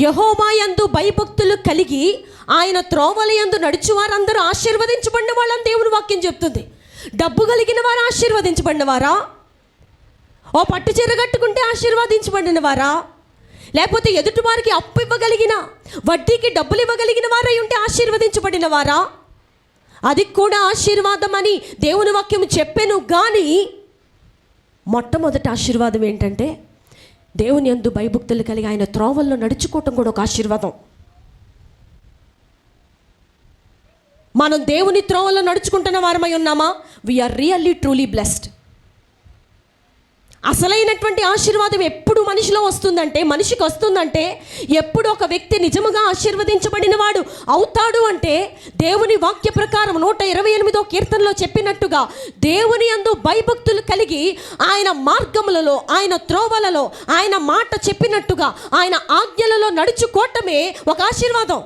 యెహోవా యందు భయభక్తులు కలిగి ఆయన త్రోవల యందు నడుచు వారందరూ ఆశీర్వదించబడిన వాళ్ళని దేవుని వాక్యం చెప్తుంది. డబ్బు కలిగిన వారు ఆశీర్వదించబడిన వారా? ఓ పట్టు చీర కట్టుకుంటే ఆశీర్వదించబడిన వారా? లేకపోతే ఎదుటి వారికి అప్పు ఇవ్వగలిగిన, వడ్డీకి డబ్బులు ఇవ్వగలిగిన వారై ఉంటే ఆశీర్వదించబడిన వారా? అది కూడా ఆశీర్వాదం అని దేవుని వాక్యం చెప్పెను. కానీ మొట్టమొదటి ఆశీర్వాదం ఏంటంటే దేవుని యందు భయభక్తులు కలిగి ఆయన త్రోవల్లో నడుచుకోవటం కూడా ఒక ఆశీర్వాదం. మనం దేవుని త్రోవల్లో నడుచుకుంటున్న వారమై ఉన్నామా? We are really truly blessed. అసలైనటువంటి ఆశీర్వాదం ఎప్పుడు మనిషిలో వస్తుందంటే, మనిషికి వస్తుందంటే, ఎప్పుడు ఒక వ్యక్తి నిజముగా ఆశీర్వదించబడిన వాడు అవుతాడు అంటే, దేవుని వాక్య ప్రకారం 128వ కీర్తనలో చెప్పినట్టుగా దేవుని యందు భయభక్తులు కలిగి ఆయన మార్గములలో, ఆయన త్రోవలలో, ఆయన మాట చెప్పినట్టుగా ఆయన ఆజ్ఞలలో నడుచుకోవటమే ఒక ఆశీర్వాదం.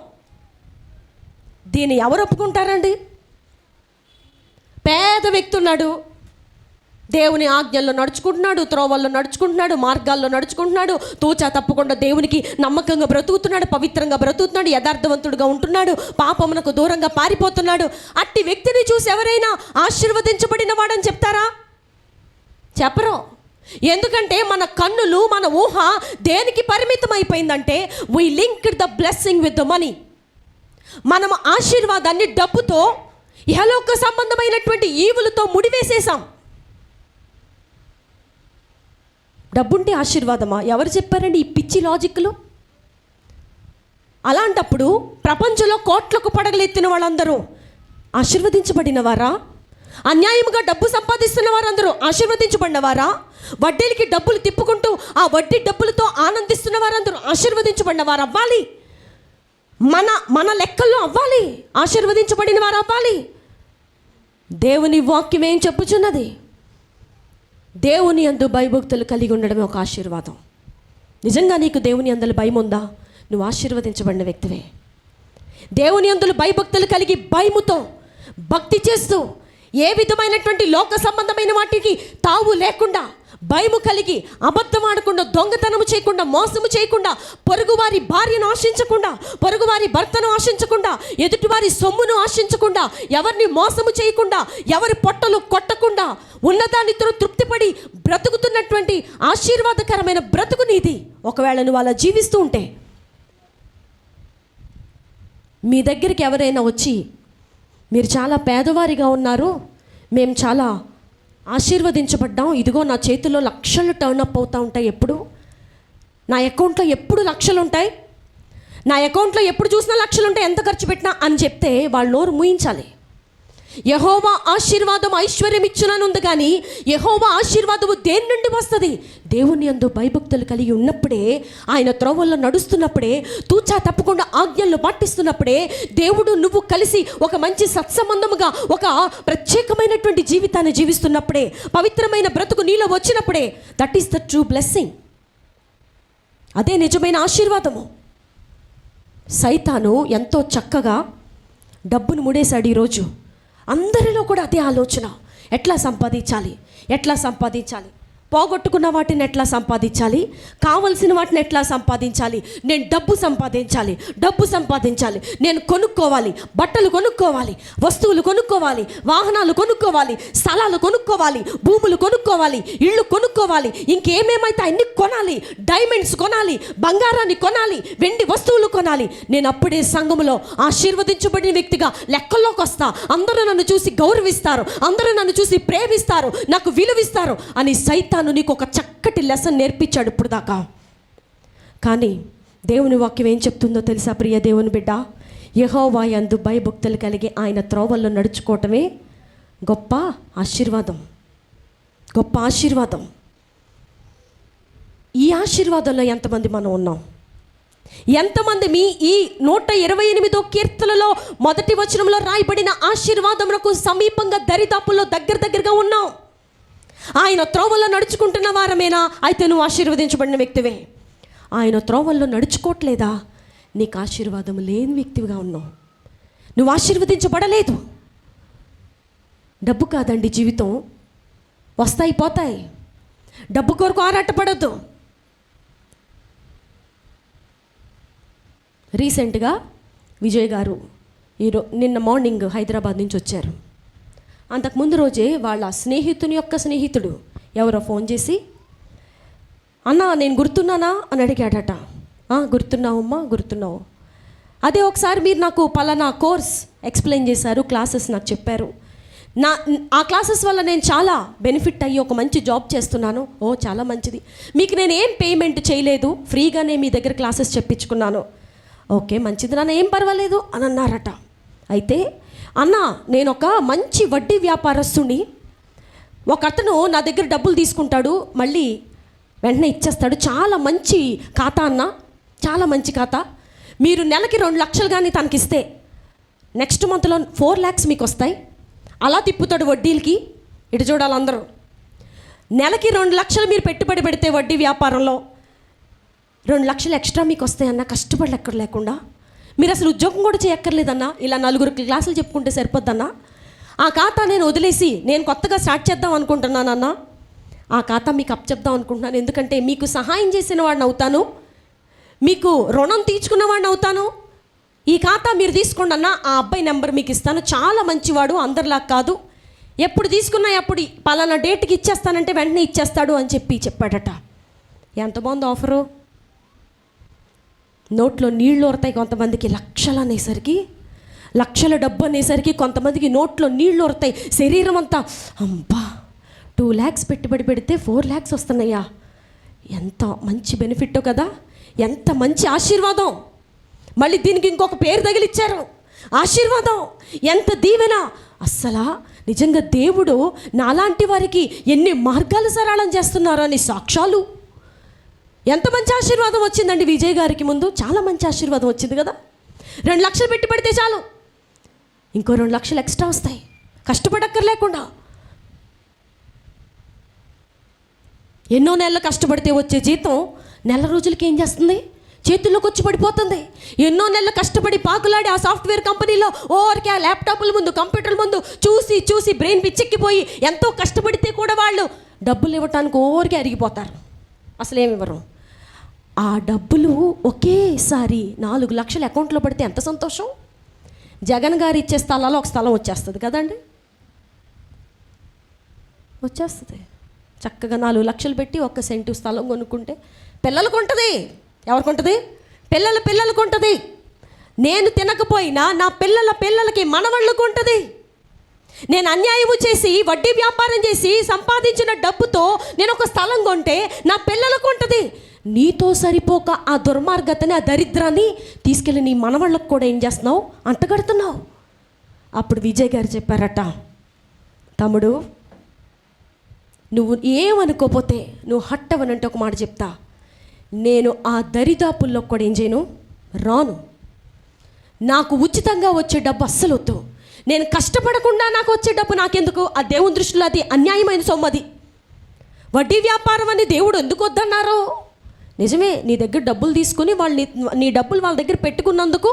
దీన్ని ఎవరు ఒప్పుకుంటారండి? పేద వ్యక్తి ఉన్నాడు, దేవుని ఆజ్ఞల్లో నడుచుకుంటున్నాడు, త్రోవల్లో నడుచుకుంటున్నాడు, మార్గాల్లో నడుచుకుంటున్నాడు, తూచా తప్పకుండా దేవునికి నమ్మకంగా బ్రతుకుతున్నాడు, పవిత్రంగా బ్రతుకుతున్నాడు, యథార్థవంతుడుగా ఉంటున్నాడు, పాపమునకు దూరంగా పారిపోతున్నాడు. అట్టి వ్యక్తిని చూసి ఎవరైనా ఆశీర్వదించబడిన వాడని చెప్తారా? చెప్పరు. ఎందుకంటే మన కన్నులు, మన ఊహ దేనికి పరిమితం అయిపోయిందంటే, we linked the blessing with the money. మనం ఆశీర్వాదాన్ని డబ్బుతో, ఇహలోక సంబంధమైనటువంటి ఈవులతో ముడివేసేసాం. డబ్బుంటే ఆశీర్వాదమా? ఎవరు చెప్పారండి ఈ పిచ్చి లాజిక్లు? అలాంటప్పుడు ప్రపంచంలో కోట్లకు పడగలెత్తిన వాళ్ళందరూ ఆశీర్వదించబడిన వారా? అన్యాయముగా డబ్బు సంపాదిస్తున్న వారందరూ ఆశీర్వదించబడిన వారా? వడ్డీలకి డబ్బులు తిప్పుకుంటూ ఆ వడ్డీ డబ్బులతో ఆనందిస్తున్న వారందరూ ఆశీర్వదించబడిన వారు అవ్వాలి. మన లెక్కల్లో అవ్వాలి, ఆశీర్వదించబడిన వారు అవ్వాలి. దేవుని వాక్యం ఏం చెప్పుచున్నది? దేవుని యందు భయభక్తులు కలిగి ఉండడమే ఒక ఆశీర్వాదం. నిజంగా నీకు దేవుని యందు భయం ఉందా? నువ్వు ఆశీర్వదించబడిన వ్యక్తివే. దేవుని యందు భయభక్తులు కలిగి భయముతో భక్తి చేస్తూ ఏ విధమైనటువంటి లోక సంబంధమైన వాటికి తావు లేకుండా, భయము కలిగి అబద్ధం ఆడకుండా, దొంగతనము చేయకుండా, మోసము చేయకుండా, పొరుగువారి భార్యను ఆశించకుండా, పొరుగువారి భర్తను ఆశించకుండా, ఎదుటివారి సొమ్మును ఆశించకుండా, ఎవరిని మోసము చేయకుండా, ఎవరి పొట్టలు కొట్టకుండా, ఉన్నదానితో తృప్తిపడి బ్రతుకుతున్నటువంటి ఆశీర్వాదకరమైన బ్రతుకు నీది. ఒకవేళ నువ్వు అలా జీవిస్తూ ఉంటే, మీ దగ్గరికి ఎవరైనా వచ్చి మీరు చాలా పేదవారిగా ఉన్నారు, మేము చాలా ఆశీర్వదించబడ్డాం, ఇదిగో నా చేతిలో లక్షలు టర్న్ అప్ అవుతూ ఉంటాయి, ఎప్పుడు నా అకౌంట్లో ఎప్పుడు లక్షలు ఉంటాయి, నా అకౌంట్లో ఎప్పుడు చూసినా లక్షలు ఉంటాయి, ఎంత ఖర్చు పెట్టినా అని చెప్తే వాళ్ళు నోరు మూయించాలి. యెహోవా ఆశీర్వాదం ఐశ్వర్యం ఇచ్చునని ఉంది, కానీ యెహోవా ఆశీర్వాదము దేని నుండి వస్తుంది? దేవుని యందు భయభక్తులు కలిగి ఉన్నప్పుడే, ఆయన త్రోవల్లో నడుస్తున్నప్పుడే, తూచా తప్పకుండా ఆజ్ఞలను పాటిస్తున్నప్పుడే, దేవుడు నువ్వు కలిసి ఒక మంచి సత్సంబంధముగా ఒక ప్రత్యేకమైనటువంటి జీవితాన్ని జీవిస్తున్నప్పుడే, పవిత్రమైన బ్రతుకు నీలో వచ్చినప్పుడే, that is the true blessing. అదే నిజమైన ఆశీర్వాదము. సైతాను ఎంతో చక్కగా డబ్బును ముడేశాడు. ఈరోజు అందరిలో కూడా అదే ఆలోచన, ఎట్లా సంపాదించాలి, ఎట్లా సంపాదించాలి, పోగొట్టుకున్న వాటిని ఎట్లా సంపాదించాలి, కావలసిన వాటిని ఎట్లా సంపాదించాలి, నేను డబ్బు సంపాదించాలి, డబ్బు సంపాదించాలి, నేను కొనుక్కోవాలి, బట్టలు కొనుక్కోవాలి, వస్తువులు కొనుక్కోవాలి, వాహనాలు కొనుక్కోవాలి, స్థలాలు కొనుక్కోవాలి, భూములు కొనుక్కోవాలి, ఇళ్ళు కొనుక్కోవాలి, ఇంకేమేమైతే అన్ని కొనాలి, డైమండ్స్ కొనాలి, బంగారాన్ని కొనాలి, వెండి వస్తువులు కొనాలి. నేను అప్పుడే సంఘములో ఆశీర్వదించబడిన వ్యక్తిగా లెక్కల్లోకి వస్తా, అందరూ నన్ను చూసి గౌరవిస్తారు, అందరూ నన్ను చూసి ప్రేమిస్తారు, నాకు విలువిస్తారు అని సైతాను నీకు ఒక చక్కటి లెసన్ నేర్పించాడు ఇప్పుడు దాకా. కానీ దేవుని వాక్యం ఏం చెప్తుందో తెలుసా ప్రియ దేవుని బిడ్డ? యెహోవా యందు భయభక్తులు కలిగి ఆయన త్రోవల్లో నడుచుకోవటమే గొప్ప ఆశీర్వాదం, గొప్ప ఆశీర్వాదం. ఈ ఆశీర్వాదంలో ఎంతమంది మనం ఉన్నాం? ఎంతమంది మీ ఈ 128వ కీర్తనలో మొదటి వచనంలో రాయబడిన ఆశీర్వాదములకు సమీపంగా దరిదాపుల్లో దగ్గరగా ఉన్నాం? ఆయన త్రోవల్లో నడుచుకుంటున్న వారమేనా? అయితే నువ్వు ఆశీర్వదించబడిన వ్యక్తివే. ఆయన త్రోవల్లో నడుచుకోవట్లేదా? నీకు ఆశీర్వాదం లేని వ్యక్తివిగా ఉన్నావు, నువ్వు ఆశీర్వదించబడలేదు. డబ్బు కాదండి జీవితం, వస్తాయి పోతాయి. డబ్బు కొరకు ఆరాటపడద్దు. రీసెంట్గా విజయ్ గారు నిన్న మార్నింగ్ హైదరాబాద్ నుంచి వచ్చారు. అంతకుముందు రోజే వాళ్ళ స్నేహితుని యొక్క స్నేహితుడు ఎవరో ఫోన్ చేసి, అన్న నేను గుర్తున్నానా అని అడిగాడట. గుర్తున్నావమ్మా, గుర్తున్నావు. అదే ఒకసారి మీరు నాకు పలానా కోర్స్ ఎక్స్ప్లెయిన్ చేశారు, క్లాసెస్ నాకు చెప్పారు. ఆ క్లాసెస్ వల్ల నేను చాలా బెనిఫిట్ అయ్యి ఒక మంచి జాబ్ చేస్తున్నాను. ఓ చాలా మంచిది. మీకు నేను ఏం పేమెంట్ చేయలేదు, ఫ్రీగానే మీ దగ్గర క్లాసెస్ చెప్పించుకున్నాను. ఓకే మంచిది నాన్న, ఏం పర్వాలేదు అని అన్నారట. అయితే అన్న నేను ఒక మంచి వడ్డీ వ్యాపారస్తుని, ఒక అతను నా దగ్గర డబ్బులు తీసుకుంటాడు, మళ్ళీ వెంటనే ఇచ్చేస్తాడు. చాలా మంచి ఖాతా అన్న, చాలా మంచి ఖాతా. మీరు నెలకి 2 లక్షలు కానీ తనకిస్తే నెక్స్ట్ మంత్లో 4 lakhs మీకు వస్తాయి. అలా తిప్పుతాడు వడ్డీలకి. ఇటు చూడాలి అందరూ. నెలకి 2 లక్షలు మీరు పెట్టుబడి పెడితే వడ్డీ వ్యాపారంలో 2 లక్షలు ఎక్స్ట్రా మీకు వస్తాయన్న, కష్టపడి ఎక్కడ లేకుండా. మీరు అసలు ఉద్యోగం కూడా చేయక్కర్లేదన్నా, ఇలా 4 క్లాసులు చెప్పుకుంటే సరిపోద్దన్నా. ఆ ఖాతా నేను వదిలేసి నేను కొత్తగా స్టార్ట్ చేద్దాం అనుకుంటున్నానన్న. ఆ ఖాతా మీకు అప్పచెప్దాం అనుకుంటున్నాను, ఎందుకంటే మీకు సహాయం చేసిన వాడిని అవుతాను, మీకు రుణం తీర్చుకున్న వాడిని అవుతాను. ఈ ఖాతా మీరు తీసుకోండి అన్న, ఆ అబ్బాయి నెంబర్ మీకు ఇస్తాను, చాలా మంచివాడు, అందరిలా కాదు, ఎప్పుడు తీసుకున్నా ఎప్పుడు పలానా డేట్కి ఇచ్చేస్తానంటే వెంటనే ఇచ్చేస్తాడు అని చెప్పాడట. ఎంత బాగుంది ఆఫరు. నోట్లో నీళ్ళు ఊరతాయి కొంతమందికి, లక్షలు అనేసరికి, లక్షల డబ్బు అనేసరికి కొంతమందికి నోట్లో నీళ్ళు ఊరతాయి, శరీరం అంతా అబ్బా 2 lakhs పెట్టుబడి పెడితే 4 lakhs వస్తున్నాయా, ఎంత మంచి బెనిఫిట్టో కదా, ఎంత మంచి ఆశీర్వాదం. మళ్ళీ దీనికి ఇంకొక పేరు తగిలిచ్చారు, ఆశీర్వాదం. ఎంత దీవెన. అస్సలా నిజంగా దేవుడు నాలాంటి వారికి ఎన్ని మార్గాలు సరళం చేస్తున్నారో అని సాక్ష్యాలు. ఎంత మంచి ఆశీర్వాదం వచ్చిందండి విజయ్ గారికి. ముందు చాలా మంచి ఆశీర్వాదం వచ్చింది కదా. 2 లక్షలు పెట్టి పెడితే చాలు, ఇంకో 2 లక్షలు ఎక్స్ట్రా వస్తాయి, కష్టపడక్కర్లేకుండా. ఎన్నో నెలలు కష్టపడితే వచ్చే జీతం నెల రోజులకి ఏం చేస్తుంది, చేతుల్లోకి వచ్చి పడిపోతుంది. ఎన్నో నెలలు కష్టపడి పాకులాడి ఆ సాఫ్ట్వేర్ కంపెనీలో ఓరికే ఆ ల్యాప్టాప్ల ముందు, కంప్యూటర్ల ముందు చూసి బ్రెయిన్ పిచ్చెక్కిపోయి ఎంతో కష్టపడితే కూడా వాళ్ళు డబ్బులు ఇవ్వటానికి ఓరికే అరిగిపోతారు, అసలు ఏమి ఇవ్వరు. ఆ డబ్బులు ఒకేసారి 4 లక్షలు అకౌంట్లో పడితే ఎంత సంతోషం. జగన్ గారు ఇచ్చే స్థలాల్లో ఒక స్థలం వచ్చేస్తుంది కదండి, వచ్చేస్తుంది. చక్కగా 4 లక్షలు పెట్టి 1 సెంటు స్థలం కొనుక్కుంటే పిల్లలకు ఉంటుంది. ఎవరికి ఉంటుంది? పిల్లలకు ఉంటుంది. నేను తినకపోయినా నా పిల్లలకి మనవళ్ళకు ఉంటుంది. నేను అన్యాయము చేసి వడ్డీ వ్యాపారం చేసి సంపాదించిన డబ్బుతో నేను ఒక స్థలం కొంటే నా పిల్లలకు ఉంటుంది. నీతో సరిపోక ఆ దుర్మార్గతని, ఆ దరిద్రాన్ని తీసుకెళ్ళి నీ మనవాళ్ళకు కూడా ఏం చేస్తున్నావు, అంటగడుతున్నావు. అప్పుడు విజయ్ గారు చెప్పారట, తమ్ముడు నువ్వు ఏమనుకోపోతే, నువ్వు హట్టవనంటే ఒక మాట చెప్తా, నేను ఆ దరిదాపుల్లో కూడా ఏం చేయను, రాను. నాకు ఉచితంగా వచ్చే డబ్బు అస్సలు వద్దు. నేను కష్టపడకుండా నాకు వచ్చే డబ్బు నాకెందుకు? ఆ దేవుని దృష్టిలో అది అన్యాయమైన సొమ్మది. వడ్డీ వ్యాపారం అని దేవుడు ఎందుకు వద్దన్నారు? నిజమే, నీ దగ్గర డబ్బులు తీసుకుని నీ డబ్బులు వాళ్ళ దగ్గర పెట్టుకున్నందుకు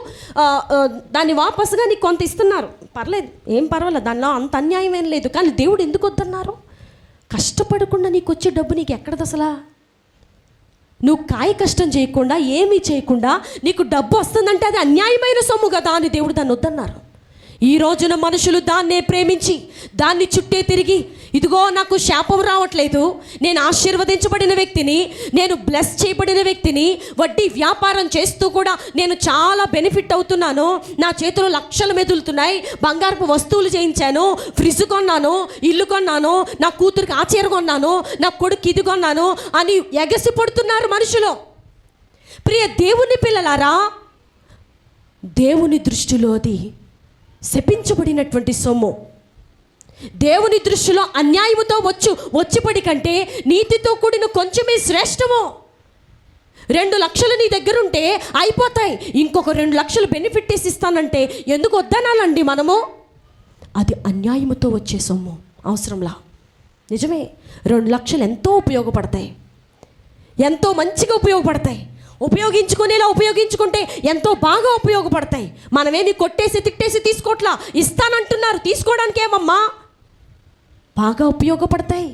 దాన్ని వాపసుగా నీకు కొంత ఇస్తున్నారు, పర్లేదు, ఏం పర్వాలేదు, దానిలో అంత అన్యాయం ఏం లేదు. కానీ దేవుడు ఎందుకు వద్దన్నారు? కష్టపడకుండా నీకు వచ్చే డబ్బు నీకు ఎక్కడది అసలా? నువ్వు కాయ కష్టం చేయకుండా, ఏమీ చేయకుండా నీకు డబ్బు వస్తుందంటే అది అన్యాయమైన సొమ్ము కదా అని దేవుడు దాన్ని వద్దన్నారు. ఈ రోజున మనుషులు దాన్నే ప్రేమించి దాన్ని చుట్టే తిరిగి, ఇదిగో నాకు శాపం రావట్లేదు, నేను ఆశీర్వదించబడిన వ్యక్తిని, నేను బ్లెస్ చేయబడిన వ్యక్తిని, వడ్డీ వ్యాపారం చేస్తూ కూడా నేను చాలా బెనిఫిట్ అవుతున్నాను, నా చేతిలో లక్షలు మెదులుతున్నాయి, బంగారపు వస్తువులు చేయించాను, ఫ్రిడ్జ్ కొన్నాను, ఇల్లు కొన్నాను, నా కూతురికి ఆ చీర కొన్నాను, నా కొడుకు ఇది కొన్నాను అని ఎగసి పడుతున్నారు మనుషులు. ప్రియ దేవుని పిల్లలారా, దేవుని దృష్టిలో అది శపించబడినటువంటి సొమ్ము. దేవుని దృష్టిలో అన్యాయముతో వచ్చిపడి కంటే నీతితో కూడిన కొంచెమే శ్రేష్టము. 2 లక్షలు నీ దగ్గర ఉంటే అయిపోతాయి, ఇంకొక 2 లక్షలు బెనిఫిట్ వేసి ఇస్తానంటే ఎందుకు వద్దనాలండి మనము? అది అన్యాయముతో వచ్చే సొమ్ము, అవసరంలా. నిజమే, 2 లక్షలు ఎంతో ఉపయోగపడతాయి, ఎంతో మంచిగా ఉపయోగపడతాయి. ఉపయోగించుకునేలా ఉపయోగించుకుంటే ఎంతో బాగా ఉపయోగపడతాయి. మనమేమి కొట్టేసి తిట్టేసి తీసుకోవట్లా, ఇస్తానంటున్నారు, తీసుకోవడానికి ఏమమ్మా, బాగా ఉపయోగపడతాయి.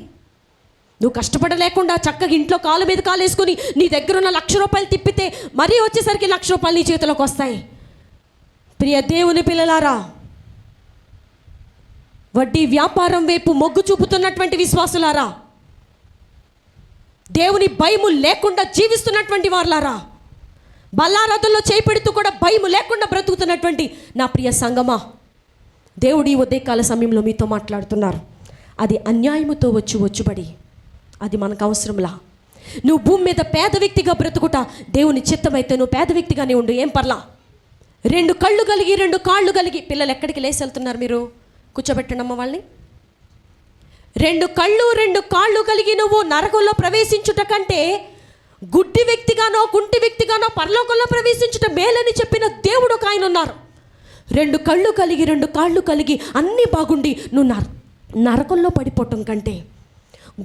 నువ్వు కష్టపడలేకుండా చక్కగా ఇంట్లో కాలు మీద కాలు వేసుకుని నీ దగ్గర ఉన్న ₹1,00,000 తిప్పితే మరీ వచ్చేసరికి ₹1,00,000 నీ చేతిలోకి వస్తాయి. ప్రియ దేవుని పిల్లలారా, వడ్డీ వ్యాపారం వైపు మొగ్గు చూపుతున్నటువంటి విశ్వాసులారా, దేవుని భయము లేకుండా జీవిస్తున్నటువంటి వారులారా, బల్లారాధనలో చేపెడుతూ కూడా భయము లేకుండా బ్రతుకుతున్నటువంటి నా ప్రియ సంగమా, దేవుడి ఉదయకాల సమయంలో మీతో మాట్లాడుతున్నారు. అది అన్యాయముతో వచ్చుబడి అది మనకు అవసరంలా. నువ్వు భూమి మీద పేద వ్యక్తిగా బ్రతుకుట దేవుని చిత్తమైతే నువ్వు పేద వ్యక్తిగానే ఉండు, ఏం పర్లా. 2 కళ్ళు కలిగి 2 కాళ్ళు కలిగి, పిల్లలు ఎక్కడికి లేచి వెళ్తున్నారు మీరు? కూర్చోబెట్టండి అమ్మ వాళ్ళని. 2 కళ్ళు 2 కాళ్ళు కలిగి నువ్వు నరకంలో ప్రవేశించుట కంటే గుడ్డి వ్యక్తిగానో కుంటి వ్యక్తిగానో పరలోకంలో ప్రవేశించుట మేలని చెప్పిన దేవుడు ఒక ఆయన ఉన్నారు. 2 కళ్ళు కలిగి 2 కాళ్ళు కలిగి అన్నీ బాగుండి నువ్వు నరకంలో పడిపోవటం కంటే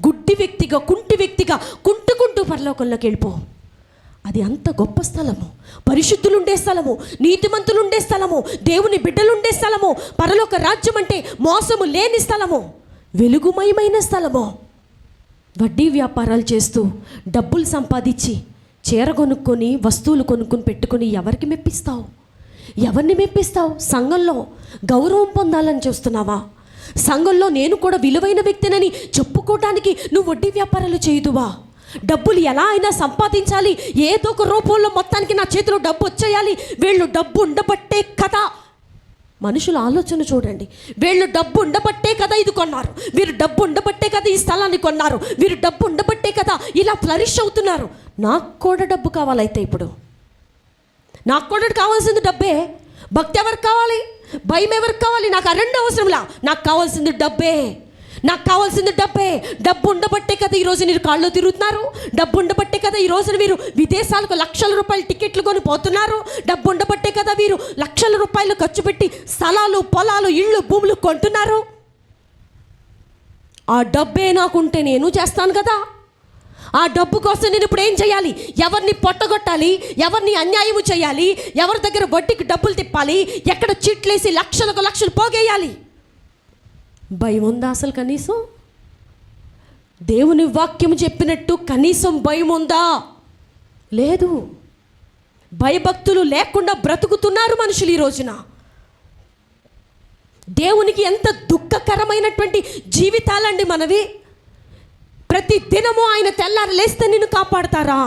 గుడ్డి వ్యక్తిగా కుంటి వ్యక్తిగా కుంటుకుంటూ పరలోకంలోకి వెళ్ళిపో. అది అంత గొప్ప స్థలము, పరిశుద్ధులు ఉండే స్థలము, నీతిమంతులు ఉండే స్థలము, దేవుని బిడ్డలు ఉండే స్థలము, పరలోక రాజ్యం అంటే మోసము లేని స్థలము, వెలుగుమయమైన స్థలము. వడ్డీ వ్యాపారాలు చేస్తూ డబ్బులు సంపాదించి చీర కొనుక్కొని వస్తువులు కొనుక్కొని పెట్టుకొని ఎవరికి మెప్పిస్తావు? ఎవరిని మెప్పిస్తావు? సంఘంలో గౌరవం పొందాలని చూస్తున్నావా? సంఘంలో నేను కూడా విలువైన వ్యక్తినని చెప్పుకోవడానికి నువ్వు వడ్డీ వ్యాపారాలు చేయదువా? డబ్బులు ఎలా అయినా సంపాదించాలి, ఏదో ఒక రూపంలో మొత్తానికి నా చేతిలో డబ్బు వచ్చేయాలి. వీళ్ళు డబ్బు ఉండబట్టే కదా, మనుషుల ఆలోచన చూడండి, వీళ్ళు డబ్బు ఉండబట్టే కదా ఇది కొన్నారు, వీరు డబ్బు ఉండబట్టే కదా ఈ స్థలాన్ని కొన్నారు, వీరు డబ్బు ఉండబట్టే కదా ఇలా ఫ్లరిష్ అవుతున్నారు. నాకు కూడా డబ్బు కావాలైతే ఇప్పుడు నాకు కూడా కావాల్సింది డబ్బే. భక్తి ఎవరికి కావాలి? భయం ఎవరికి కావాలి? నాకు ఆ 2 అవసరంలా, నాకు కావాల్సింది డబ్బే. నాకు కావాల్సింది డబ్బే. డబ్బు ఉండబట్టే కదా ఈరోజు మీరు కాళ్ళు తిరుగుతున్నారు. డబ్బు ఉండబట్టే కదా ఈ రోజున మీరు విదేశాలకు ₹1,00,000 టికెట్లు కొని పోతున్నారు. డబ్బు ఉండబట్టే కదా వీరు ₹1,00,000 ఖర్చు పెట్టి స్థలాలు, పొలాలు, ఇళ్ళు, భూములు కొంటున్నారు. ఆ డబ్బే నాకుంటే నేను చేస్తాను కదా. ఆ డబ్బు కోసం నేను ఇప్పుడు ఏం చేయాలి? ఎవరిని పొట్టగొట్టాలి, ఎవరిని అన్యాయము చేయాలి, ఎవరి దగ్గర వడ్డీకి డబ్బులు తిప్పాలి, ఎక్కడ చీట్లేసి లక్షలు పోగేయాలి. భయం ఉందా అసలు? కనీసం దేవుని వాక్యం చెప్పినట్టు కనీసం భయం ఉందా? లేదు. భయభక్తులు లేకుండా బ్రతుకుతున్నారు మనుషులు ఈ రోజున. దేవునికి ఎంత దుఃఖకరమైనటువంటి జీవితాలండి మనవి. ప్రతి దినము ఆయన తెల్లారి లేస్తే నిన్ను కాపాడతారా?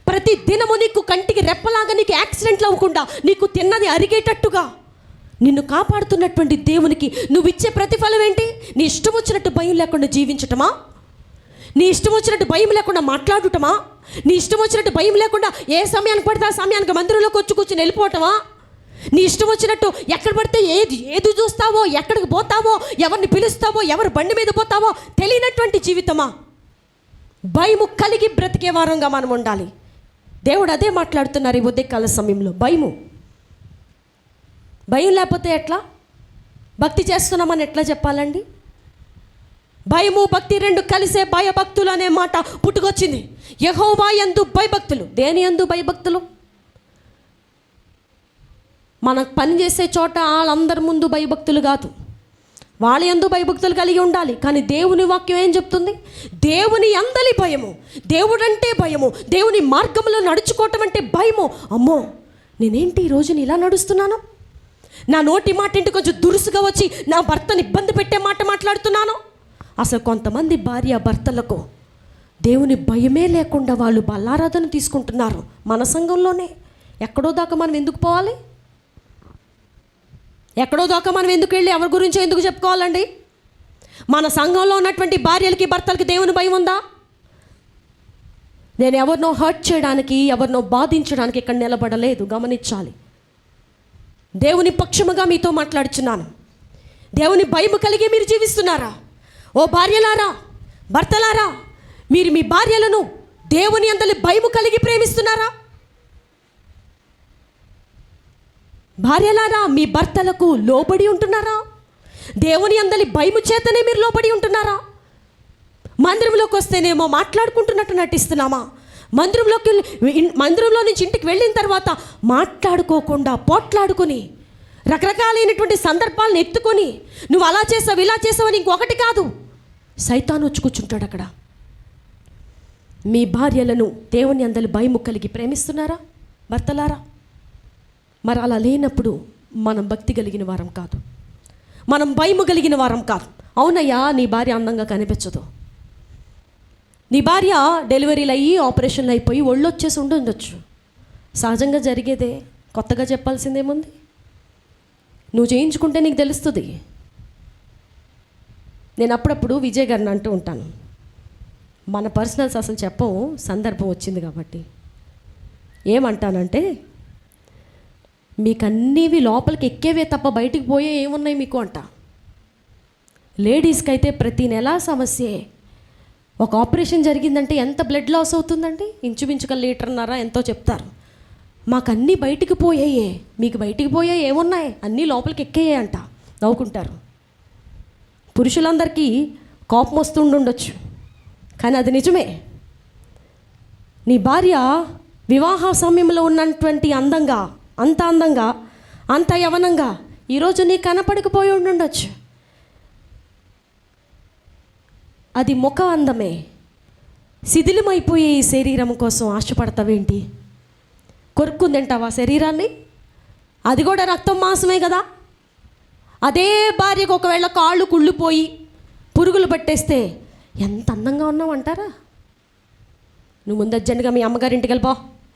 ప్రతి దినము నీకు కంటికి రెప్పలాగా నీకు యాక్సిడెంట్లు అవ్వకుండా, నీకు తిన్నది అరిగేటట్టుగా నిన్ను కాపాడుతున్నటువంటి దేవునికి నువ్వు ఇచ్చే ప్రతిఫలం ఏంటి? నీ ఇష్టం వచ్చినట్టు భయం లేకుండా జీవించటమా? నీ ఇష్టం వచ్చినట్టు భయం లేకుండా మాట్లాడటమా? నీ ఇష్టం వచ్చినట్టు భయం లేకుండా ఏ సమయానికి పడితే ఆ సమయానికి మందిరంలోకి వచ్చి కూర్చొని వెళ్ళిపోవటమా? నీ ఇష్టం వచ్చినట్టు ఎక్కడ పడితే ఏది చూస్తావో, ఎక్కడికి పోతావో, ఎవరిని పిలుస్తావో, ఎవరు బండి మీద పోతావో తెలియనటువంటి జీవితమా? భయము కలిగి బ్రతికే వారంగా మనం ఉండాలి. దేవుడు అదే మాట్లాడుతున్నారు ఈ ఉదయకాల సమయంలో. భయం లేకపోతే ఎట్లా భక్తి చేస్తున్నామని ఎట్లా చెప్పాలండి? భయము భక్తి 2 కలిసే భయభక్తులు అనే మాట పుట్టుకొచ్చింది. యెహోవా యందు భయభక్తులు. దేని యందు భయభక్తులు? మనకు పని చేసే చోట వాళ్ళందరి ముందు భయభక్తులు కాదు, వాళ్ళ యందు భయభక్తులు కలిగి ఉండాలి. కానీ దేవుని వాక్యం ఏం చెప్తుంది? దేవుని అందలి భయము, దేవుడంటే భయము, దేవుని మార్గంలో నడుచుకోవటం అంటే భయము. అమ్మో, నేనేంటి ఈ రోజున ఇలా నడుస్తున్నాను? నా నోటి మాట ఏంటి కొంచెం దురుసుగా వచ్చి నా భర్తని ఇబ్బంది పెట్టే మాట మాట్లాడుతున్నాను? అసలు కొంతమంది భార్య భర్తలకు దేవుని భయమే లేకుండా వాళ్ళు బల్లారాధన తీసుకుంటున్నారు మన సంఘంలోనే. ఎక్కడో దాకా మనం ఎందుకు పోవాలి? ఎక్కడో దాకా మనం ఎందుకు వెళ్ళి ఎవరి గురించో ఎందుకు చెప్పుకోవాలండి? మన సంఘంలో ఉన్నటువంటి భార్యలకి భర్తలకి దేవుని భయం ఉందా? నేను ఎవరినో హర్ట్ చేయడానికి, ఎవరినో బాధించడానికి ఇక్కడ నిలబడలేదు, గమనించాలి. దేవుని పక్షముగా మీతో మాట్లాడుచున్నాను. దేవుని భయం కలిగి మీరు జీవిస్తున్నారా? ఓ భార్యలారా, భర్తలారా, మీరు మీ భార్యలను దేవుని అందలి భయము కలిగి ప్రేమిస్తున్నారా? భార్యలారా, మీ భర్తలకు లోబడి ఉంటున్నారా? దేవుని అందలి భయము చేతనే మీరు లోబడి ఉంటున్నారా? మందిరంలోకి వస్తేనేమో మాట్లాడుకుంటున్నట్టు నటిస్తున్నామా? మందిరంలో నుంచి ఇంటికి వెళ్ళిన తర్వాత మాట్లాడుకోకుండా పోట్లాడుకొని రకరకాలైనటువంటి సందర్భాలను ఎత్తుకొని నువ్వు అలా చేసావు ఇలా చేసావు అని ఇంకొకటి కాదు, సైతాను వచ్చి కూర్చుంటాడు అక్కడ. మీ భార్యలను దేవుని అందలి భయము కలిగి ప్రేమిస్తున్నారా భర్తలారా? మరి అలా లేనప్పుడు మనం భక్తి కలిగిన వారం కాదు, మనం భయము కలిగిన వారం కాదు. అవునయ్యా, నీ భార్య అందంగా కనిపించదు, నీ భార్య డెలివరీలు అయ్యి ఆపరేషన్లు అయిపోయి ఒళ్ళు వచ్చేసి ఉండొచ్చు, సహజంగా జరిగేదే, కొత్తగా చెప్పాల్సిందేముంది? నువ్వు చేయించుకుంటే నీకు తెలుస్తుంది. నేను అప్పుడప్పుడు విజయ్ గారిని అంటూ ఉంటాను, మన పర్సనల్స్ అసలు చెప్పం, సందర్భం వచ్చింది కాబట్టి. ఏమంటానంటే, మీకు అన్నీవి లోపలికి ఎక్కేవే తప్ప బయటికి పోయే ఏమున్నాయి మీకు అంట. లేడీస్కి అయితే ప్రతి నెల సమస్యే. ఒక ఆపరేషన్ జరిగిందంటే ఎంత బ్లడ్ లాస్ అవుతుందండి? ఇంచుమించుగా 1.5 లీటర్ ఎంతో చెప్తారు. మాకు అన్నీ బయటికి పోయాయే, మీకు బయటికి పోయే ఏమున్నాయి? అన్నీ లోపలికి ఎక్కేయే అంట. నవ్వుకుంటారు. పురుషులందరికీ కోపం వస్తుండొచ్చు, కానీ అది నిజమే. నీ భార్య వివాహ సమయంలో ఉన్నటువంటి అందంగా, అంత యవనంగా ఈరోజు నీ కనపడకపోయి ఉండొచ్చు. అది ముఖ అందమే. శిథిలమైపోయే ఈ శరీరం కోసం ఆశపడతావేంటి? కొరుక్కుని తింటావా శరీరాన్ని? అది కూడా రక్తం మాంసమే కదా. అదే భార్యకు ఒకవేళ కాళ్ళు కుళ్ళిపోయి పురుగులు పట్టేస్తే ఎంత అందంగా ఉన్నావు అంటారా? నువ్వు ముందు అర్జెంటుగా మీ అమ్మగారింటికి వెళ్ళిపో,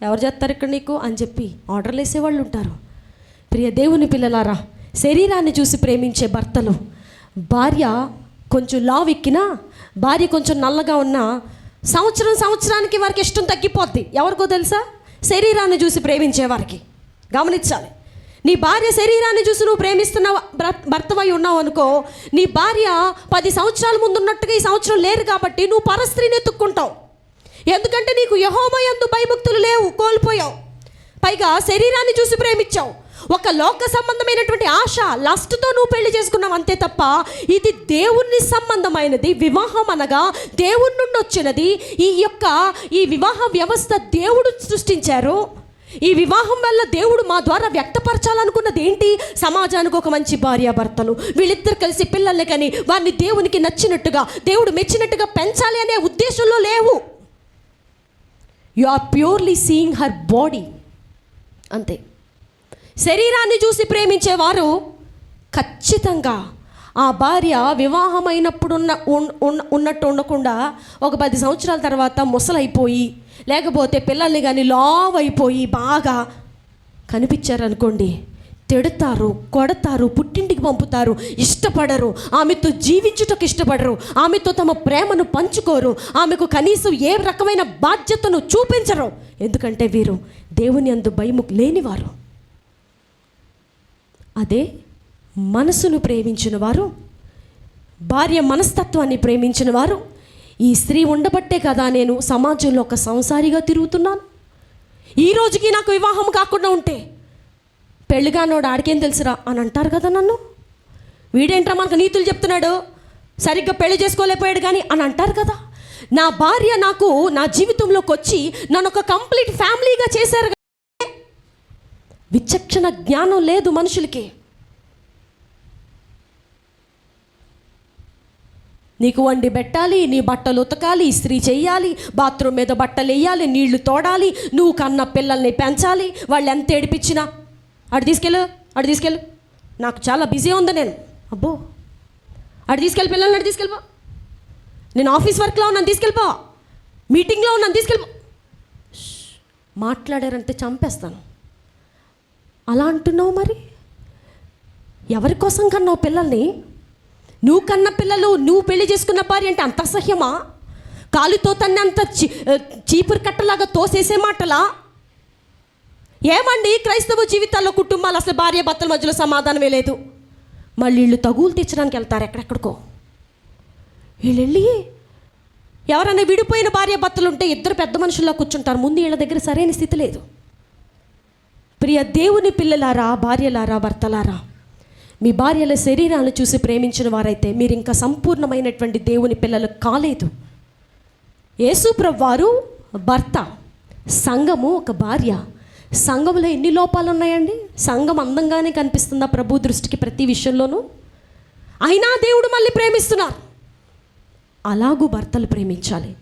ఎవరు చేస్తారు ఇక్కడ నీకు అని చెప్పి ఆర్డర్లు వేసేవాళ్ళు ఉంటారు. ప్రియ దేవుని పిల్లలారా, శరీరాన్ని చూసి ప్రేమించే భర్తలు, భార్య కొంచెం లావెక్కినా, భార్య కొంచెం నల్లగా ఉన్నా సంవత్సరానికి వారికి ఇష్టం తగ్గిపోద్ది. ఎవరికో తెలుసా? శరీరాన్ని చూసి ప్రేమించే వారికి. గమనించాలి. నీ భార్య శరీరాన్ని చూసి నువ్వు ప్రేమిస్తున్నావు, భర్తవై ఉన్నావు అనుకో, నీ భార్య 10 సంవత్సరాల ముందు ఉన్నట్టుగా ఈ సంవత్సరం లేరు కాబట్టి నువ్వు పరస్త్రీని ఎత్తుక్కుంటావు. ఎందుకంటే నీకు యెహోవా యందు భయభక్తులు లేవు, కోల్పోయావు. పైగా శరీరాన్ని చూసి ప్రేమించావు. ఒక లోక సంబంధమైనటువంటి ఆశ, లస్ట్తో నువ్వు పెళ్లి చేసుకున్నావు అంతే తప్ప ఇది దేవుని సంబంధమైనది. వివాహం అనగా దేవుని నుండి వచ్చినది. ఈ వివాహ వ్యవస్థ దేవుడు సృష్టించారు. ఈ వివాహం వల్ల దేవుడు మా ద్వారా వ్యక్తపరచాలనుకున్నది ఏంటి? సమాజానికి ఒక మంచి భార్యాభర్తలు, వీళ్ళిద్దరు కలిసి పిల్లల్ని కానీ వారిని దేవునికి నచ్చినట్టుగా, దేవుడు మెచ్చినట్టుగా పెంచాలి అనే ఉద్దేశంలో లేవు. You are purely seeing her body, అంతే. శరీరాన్ని చూసి ప్రేమించేవారు ఖచ్చితంగా ఆ భార్య వివాహమైనప్పుడు ఉన్నట్టు ఉండకుండా ఒక 10 సంవత్సరాల తర్వాత ముసలైపోయి, లేకపోతే పిల్లల్ని కానీ లావ్ అయిపోయి బాగా కనిపించారనుకోండి, తిడతారు, కొడతారు, పుట్టింటికి పంపుతారు, ఇష్టపడరు, ఆమెతో జీవించుటకు ఇష్టపడరు, ఆమెతో తమ ప్రేమను పంచుకోరు, ఆమెకు కనీసం ఏ రకమైన బాధ్యతను చూపించరు. ఎందుకంటే వీరు దేవుని యందు భయము లేనివారు. అదే మనసును ప్రేమించిన వారు, భార్య మనస్తత్వాన్ని ప్రేమించిన వారు, ఈ స్త్రీ ఉండబట్టే కదా నేను సమాజంలో ఒక సంసారిగా తిరుగుతున్నాను, ఈ రోజుకి నాకు వివాహం కాకుండా ఉంటే పెళ్ళిగానోడు ఆడికేం తెలుసురా అని అంటారు కదా నన్ను. వీడేంట్రా మనకు నీతులు చెప్తున్నాడు, సరిగ్గా పెళ్లి చేసుకోలేకపోయాడు కానీ అని అంటారు కదా. నా భార్య నా జీవితంలోకి వచ్చి నన్ను ఒక కంప్లీట్ ఫ్యామిలీగా చేశారు. విచక్షణ జ్ఞానం లేదు మనుషులకి. నీకు వండి పెట్టాలి, నీ బట్టలు ఉతకాలి, ఇస్త్రీ చెయ్యాలి, బాత్రూమ్ మీద బట్టలు వేయాలి, నీళ్లు తోడాలి, నువ్వు కన్న పిల్లల్ని పెంచాలి. వాళ్ళు ఎంత ఏడిపించినా అటు తీసుకెళ్ళు, నాకు చాలా బిజీ ఉంది, నేను అబ్బో అటు తీసుకెళ్ళి పిల్లల్ని అటు తీసుకెళ్ళిపో, నేను ఆఫీస్ వర్క్లో ఉన్నాను తీసుకెళ్ళిపో, మీటింగ్లో ఉన్నాను తీసుకెళ్ళిపో. మాట్లాడారంటే చంపేస్తాను. అలా అంటున్నావు. మరి ఎవరి కోసం కన్నావు పిల్లల్ని? నువ్వు కన్న పిల్లలు, నువ్వు పెళ్లి చేసుకున్న భార్య అంటే అంత అసహ్యమా? కాలుతో తన్ని అంత చీపురు కట్టలాగా తోసేసే మాటలా? ఏమండి, క్రైస్తవ జీవితాల్లో కుటుంబాలు అసలు భార్య భర్తల మధ్యలో సమాధానమే లేదు. మళ్ళీ వీళ్ళు తగులు తెచ్చడానికి వెళ్తారు ఎక్కడెక్కడికో. వీళ్ళు వెళ్ళి ఎవరైనా విడిపోయిన భార్య భర్తలు ఉంటే ఇద్దరు పెద్ద మనుషుల్లో కూర్చుంటారు. ముందు వీళ్ళ దగ్గర సరైన స్థితి లేదు. ప్రియ దేవుని పిల్లలారా, భార్యలారా, భర్తలారా, మీ భార్యల శరీరాలను చూసి ప్రేమించిన వారైతే మీరు ఇంకా సంపూర్ణమైనటువంటి దేవుని పిల్లలు కాలేదు. యేసు ప్రభువారు భర్త, సంఘము ఒక భార్య. సంఘంలో ఎన్ని లోపాలు ఉన్నాయండి? సంఘం అందంగానే కనిపిస్తుందా ప్రభు దృష్టికి ప్రతి విషయంలోనూ? అయినా దేవుడు మళ్ళీ ప్రేమిస్తున్నారు. అలాగూ భర్తలు ప్రేమించాలి.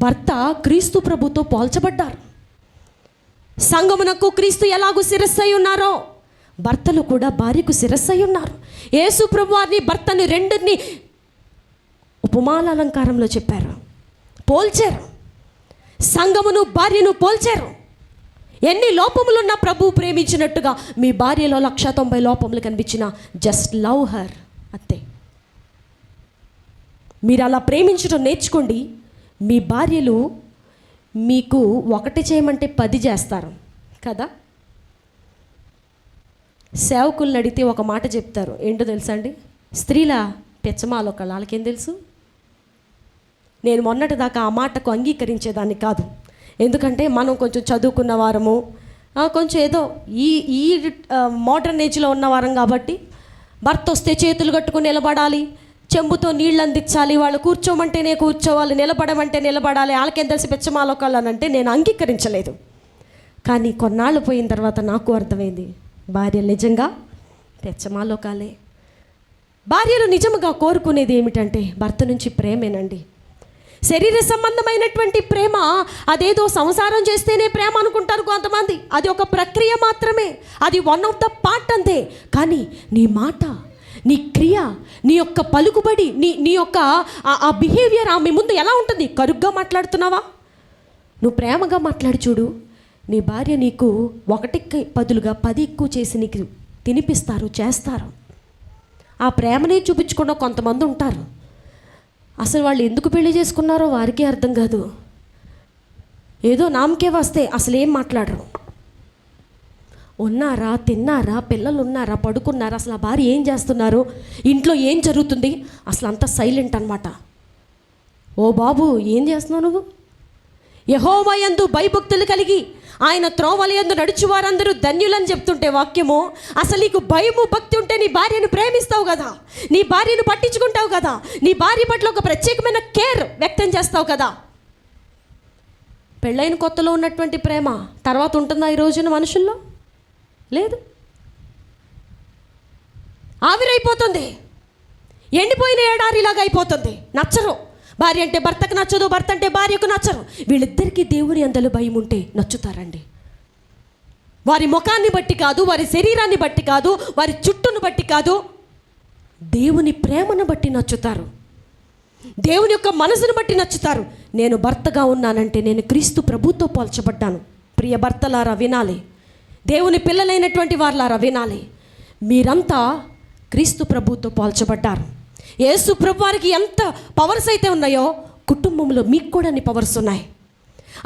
భర్త క్రీస్తు ప్రభుతో పోల్చబడ్డారు. సంఘమునకు క్రీస్తు ఎలాగూ శిరస్సు అయి ఉన్నారో భర్తలు కూడా భార్యకు శిరస్సు అయి ఉన్నారు. యేసు ప్రభు వారిని భర్తని రెండిని ఉపమాన అలంకారంలో చెప్పారు, పోల్చారు. సంఘమును భార్యను పోల్చారు. ఎన్ని లోపములున్నా ప్రభువు ప్రేమించినట్టుగా మీ భార్యలో 190 లోపములు కనిపించిన జస్ట్ లవ్ హర్, అంతే. మీరు అలా ప్రేమించడం నేర్చుకోండి. మీ భార్యలు మీకు ఒకటి చేయమంటే 10 చేస్తారు కదా. సేవకులను అడిగితే ఒక మాట చెప్తారు, ఏంటో తెలుసా అండి? స్త్రీల పెచ్చమాలో వాళ్ళకేం తెలుసు. నేను మొన్నటి దాకా ఆ మాటకు అంగీకరించేదాన్ని కాదు. ఎందుకంటే మనం కొంచెం చదువుకున్న వారము, కొంచెం ఏదో ఈ మోడర్న్ ఏజ్లో ఉన్నవారం కాబట్టి భర్త వస్తే చేతులు కట్టుకుని నిలబడాలి, చెంబుతో నీళ్ళు అందించాలి, వాళ్ళు కూర్చోమంటేనే కూర్చోవాలి, నిలబడమంటే నిలబడాలి, వాళ్ళకేం తెలిసి పెచ్చమాలోకాలు అని అంటే నేను అంగీకరించలేదు. కానీ కొన్నాళ్ళు పోయిన తర్వాత నాకు అర్థమైంది, భార్యలు నిజంగా పెచ్చమాలోకాలే. భార్యలు నిజంగా కోరుకునేది ఏమిటంటే భర్త నుంచి ప్రేమేనండి. శరీర సంబంధమైనటువంటి ప్రేమ అదేదో సంసారం చేస్తేనే ప్రేమ అనుకుంటారు కొంతమంది. అది ఒక ప్రక్రియ మాత్రమే, అది వన్ ఆఫ్ ద పార్ట్ అంతే. కానీ నీ మాట, నీ క్రియ, నీ యొక్క పలుకుబడి, నీ యొక్క ఆ బిహేవియర్ ఆమె ముందు ఎలా ఉంటుంది? కరుగ్గా మాట్లాడుతున్నావా? నువ్వు ప్రేమగా మాట్లాడి చూడు, నీ భార్య నీకు 1కి బదులుగా 10 ఎక్కువ చేసి నీకు తినిపిస్తారు, చేస్తారు. ఆ ప్రేమనే చూపించకుండా కొంతమంది ఉంటారు. అసలు వాళ్ళు ఎందుకు పెళ్లి చేసుకున్నారో వారికే అర్థం కాదు. ఏదో నామకే వస్తే అసలు ఏం మాట్లాడరు. ఉన్నారా, తిన్నారా, పిల్లలు ఉన్నారా, పడుకున్నారా, అసలు ఆ భార్య ఏం చేస్తున్నారు, ఇంట్లో ఏం జరుగుతుంది, అసలు అంతా సైలెంట్ అన్నమాట. ఓ బాబు, ఏం చేస్తున్నావు నువ్వు? యెహోవా యందు భయభక్తులు కలిగి ఆయన త్రోవల యందు నడుచు వారందరూ ధన్యులని చెప్తుంటే వాక్యము, అసలు నీకు భయము భక్తి ఉంటే నీ భార్యను ప్రేమిస్తావు కదా, నీ భార్యను పట్టించుకుంటావు కదా, నీ భార్య పట్ల ఒక ప్రత్యేకమైన కేర్ వ్యక్తం చేస్తావు కదా. పెళ్ళైన కొత్తలో ఉన్నటువంటి ప్రేమ తర్వాత ఉంటుందా ఈ రోజున మనుషుల్లో? లేదు, ఆవిరైపోతుంది, ఎండిపోయిన ఏడారిలాగా అయిపోతుంది. నచ్చరు. భార్య అంటే భర్తకు నచ్చదు, భర్త అంటే భార్యకు నచ్చరు. వీళ్ళిద్దరికీ దేవుని అందరూ భయం ఉంటే నచ్చుతారండి. వారి ముఖాన్ని బట్టి కాదు, వారి శరీరాన్ని బట్టి కాదు, వారి చుట్టూను బట్టి కాదు, దేవుని ప్రేమను బట్టి నచ్చుతారు, దేవుని యొక్క మనసును బట్టి నచ్చుతారు. నేను భర్తగా ఉన్నానంటే నేను క్రీస్తు ప్రభుతో పోల్చబడ్డాను. ప్రియ భర్తలారా వినాలి, దేవుని పిల్లలైనటువంటి వారులారా వినాలి, మీరంతా క్రీస్తు ప్రభుతో పోల్చబడ్డారు. యేసు ప్రభు వారికి ఎంత పవర్స్ అయితే ఉన్నాయో కుటుంబంలో మీకు కూడా అన్ని పవర్స్ ఉన్నాయి.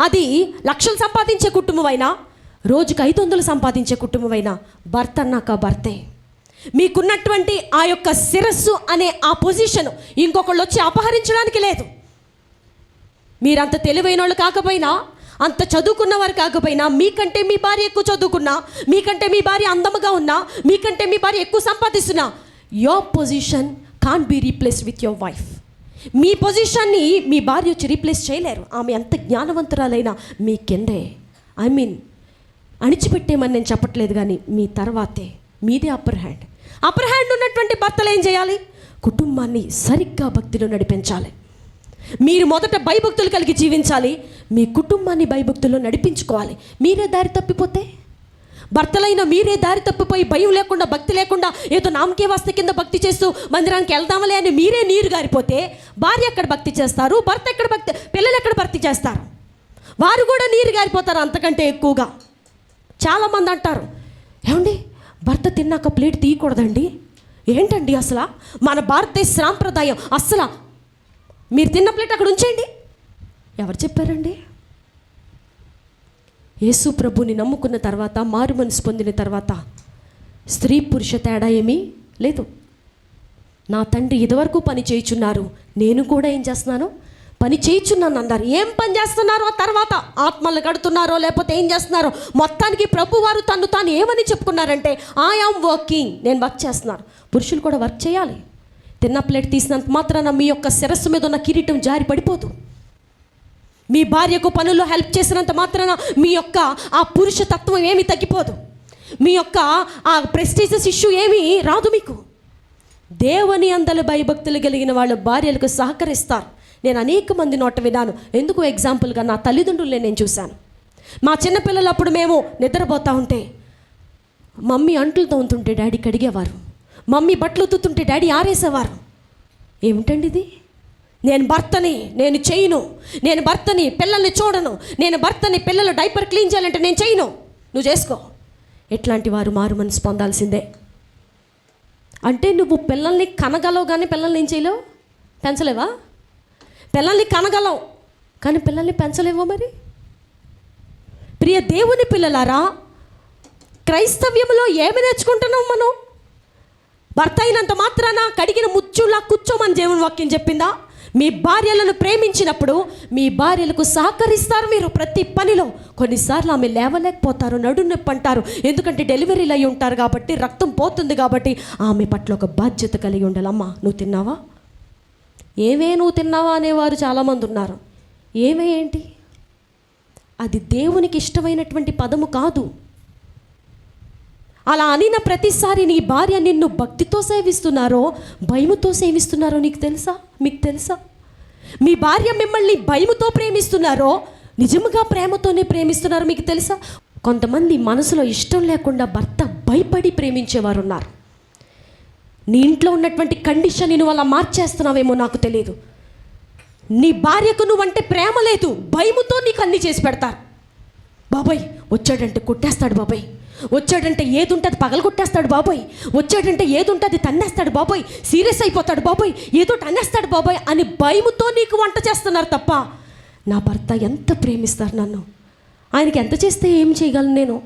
అది లక్షలు సంపాదించే కుటుంబం అయినా, రోజుకు 500 సంపాదించే కుటుంబం అయినా, భర్త అన్నాక భర్తే. మీకున్నటువంటి ఆ యొక్క శిరస్సు అనే ఆ పొజిషన్ ఇంకొకళ్ళు వచ్చి అపహరించడానికి లేదు. మీరంత తెలివైన వాళ్ళు కాకపోయినా, అంత చదువుకున్నవారు కాకపోయినా, మీకంటే మీ భార్య ఎక్కువ చదువుకున్నా, మీకంటే మీ భార్య అందముగా ఉన్నా, మీకంటే మీ భార్య ఎక్కువ సంపాదిస్తున్నా, your position can't be replaced with your wife. మీ పొజిషన్ని మీ భార్య వచ్చి రీప్లేస్ చేయలేరు. ఆమె ఎంత జ్ఞానవంతురాలైనా మీ కిందే. అణిచిపెట్టేమని నేను చెప్పట్లేదు, కానీ మీ తర్వాతే, మీదే అప్పర్ హ్యాండ్ ఉన్నటువంటి భర్తలు ఏం చేయాలి? కుటుంబాన్ని సరిగ్గా భక్తిలో నడిపించాలి. మీరు మొదట భయభక్తులు కలిగి జీవించాలి, మీ కుటుంబాన్ని భయభక్తుల్లో నడిపించుకోవాలి. మీరే దారి తప్పిపోతే, భర్తలైన మీరే దారి తప్పిపోయి భయం లేకుండా, భక్తి లేకుండా, ఏదో నామకే వస్తే కింద భక్తి చేస్తూ మందిరానికి వెళ్దామలే అని మీరే నీరు గారిపోతే భార్య ఎక్కడ భక్తి చేస్తారు, భర్త ఎక్కడ భక్తి, పిల్లలు ఎక్కడ భక్తి చేస్తారు? వారు కూడా నీరు గారిపోతారు అంతకంటే ఎక్కువగా. చాలామంది అంటారు, ఏమండి భర్త తిన్నాక ప్లేట్ తీయకూడదండి. ఏంటండి అసలు మన భారతదేశ సాంప్రదాయం, అసలు మీరు తిన్న ప్లేట్ అక్కడ ఉంచేయండి. ఎవరు చెప్పారండి? యేసు ప్రభుని నమ్ముకున్న తర్వాత, మారు మనసు పొందిన తర్వాత స్త్రీ పురుష తేడా ఏమీ లేదు. నా తండ్రి ఇదివరకు పని చేయుచున్నారు, నేను కూడా ఏం చేస్తున్నాను, పని చేయుచున్నాను అన్నారు. ఏం పని చేస్తున్నారో, తర్వాత ఆత్మలు కడుతున్నారో లేకపోతే ఏం చేస్తున్నారో, మొత్తానికి ప్రభు వారు తాను ఏమని చెప్పుకున్నారంటే, ఐ యామ్ వర్కింగ్, నేను వర్క్ చేస్తున్నాను. పురుషులు కూడా వర్క్ చేయాలి. తిన్న ప్లేట్ తీసినంత మాత్రాన మీ యొక్క శిరస్సు మీద ఉన్న కిరీటం జారి పడిపోదు. మీ భార్యకు పనుల్లో హెల్ప్ చేసినంత మాత్రాన మీ యొక్క ఆ పురుష తత్వం ఏమీ తగ్గిపోదు. మీ యొక్క ఆ ప్రెస్టీజియస్ ఇష్యూ ఏమీ రాదు మీకు. దేవుని అందరి భయభక్తులు కలిగిన వాళ్ళు భార్యలకు సహకరిస్తారు. నేను అనేక మంది నోట విన్నాను. ఎందుకు ఎగ్జాంపుల్గా నా తల్లిదండ్రులనే నేను చూశాను. మా చిన్నపిల్లలప్పుడు మేము నిద్రపోతూ ఉంటే మమ్మీ అంట్లు తోముతుంటే డాడీ కడిగేవారు, మమ్మీ బట్టలు ఉతుకుతుంటే డాడీ ఆరేసేవారు. ఏమిటండి ఇది? నేను భర్తని, నేను చేయను. నేను భర్తని, పిల్లల్ని చూడను. నేను భర్తని, పిల్లలు డైపర్ క్లీన్ చేయాలంటే నేను చేయను, నువ్వు చేసుకో. ఎట్లాంటి వారు మారు మనసు పొందాల్సిందే. అంటే నువ్వు పిల్లల్ని కనగలవు కానీ పిల్లల్ని ఏం చేయలేవు, పెంచలేవా? పిల్లల్ని కనగలవు కానీ పిల్లల్ని పెంచలేవో మరి? ప్రియ దేవుని పిల్లలారా, క్రైస్తవ్యంలో ఏమి నేర్చుకుంటున్నాం మనం? భర్త అయినంత మాత్రాన కడిగిన ముచ్చులా కూర్చోమని దేవుని వాక్యం చెప్పిందా? మీ భార్యలను ప్రేమించినప్పుడు మీ భార్యలకు సహకరిస్తారు మీరు ప్రతి పనిలో. కొన్నిసార్లు ఆమె లేవలేకపోతారు, నడునొప్పి అంటారు, ఎందుకంటే డెలివరీలు అయి ఉంటారు కాబట్టి, రక్తం పోతుంది కాబట్టి ఆమె పట్ల ఒక బాధ్యత కలిగి ఉండాలి. అమ్మా నువ్వు తిన్నావా? నువ్వు తిన్నావా అనేవారు చాలామంది ఉన్నారు. ఏంటి? అది దేవునికి ఇష్టమైనటువంటి పదము కాదు. అలా అనిన ప్రతిసారి నీ భార్య నిన్ను భక్తితో సేవిస్తున్నారో భయముతో సేవిస్తున్నారో నీకు తెలుసా? మీకు తెలుసా? మీ భార్య మిమ్మల్ని భయముతో ప్రేమిస్తున్నారో నిజముగా ప్రేమతోనే ప్రేమిస్తున్నారో మీకు తెలుసా? కొంతమంది మనసులో ఇష్టం లేకుండా భర్త భయపడి ప్రేమించేవారు ఉన్నారు. నీ ఇంట్లో ఉన్నటువంటి కండిషన్ నువ్వు అలా మార్చేస్తున్నావేమో నాకు తెలియదు. నీ భార్యకు నువ్వంటే ప్రేమ లేదు, భయముతో నీకు అన్నీ చేసి పెడతారు. బాబాయ్ వచ్చాడంటే కొట్టేస్తాడు, బాబాయ్ వచ్చాడంటే ఏది ఉంటుంది పగల కొట్టేస్తాడు, బాబాయ్ వచ్చాడంటే ఏది ఉంటుంది తన్నేస్తాడు, బాబాయ్ సీరియస్ అయిపోతాడు, బాబాయ్ ఏదో తన్నేస్తాడు బాబాయ్ అని భయముతో నీకు వంట చేస్తున్నారు తప్ప నా భర్త ఎంత ప్రేమిస్తారు నన్ను, ఆయనకి ఎంత చేస్తే ఏం చేయగలను నేను,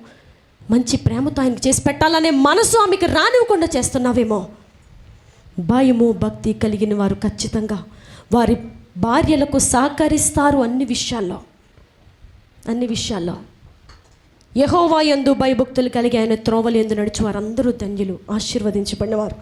మంచి ప్రేమతో ఆయనకి చేసి పెట్టాలనే మనసు ఆమెకు రానివ్వకుండా చేస్తున్నావేమో. భయము భక్తి కలిగిన వారు ఖచ్చితంగా వారి భార్యలకు సహకరిస్తారు అన్ని విషయాల్లో. యెహోవా యందు భయభక్తులు కలిగి ఆయన త్రోవలు యందు నడిచి వారందరూ ధన్యులు, ఆశీర్వదించబడినవారు.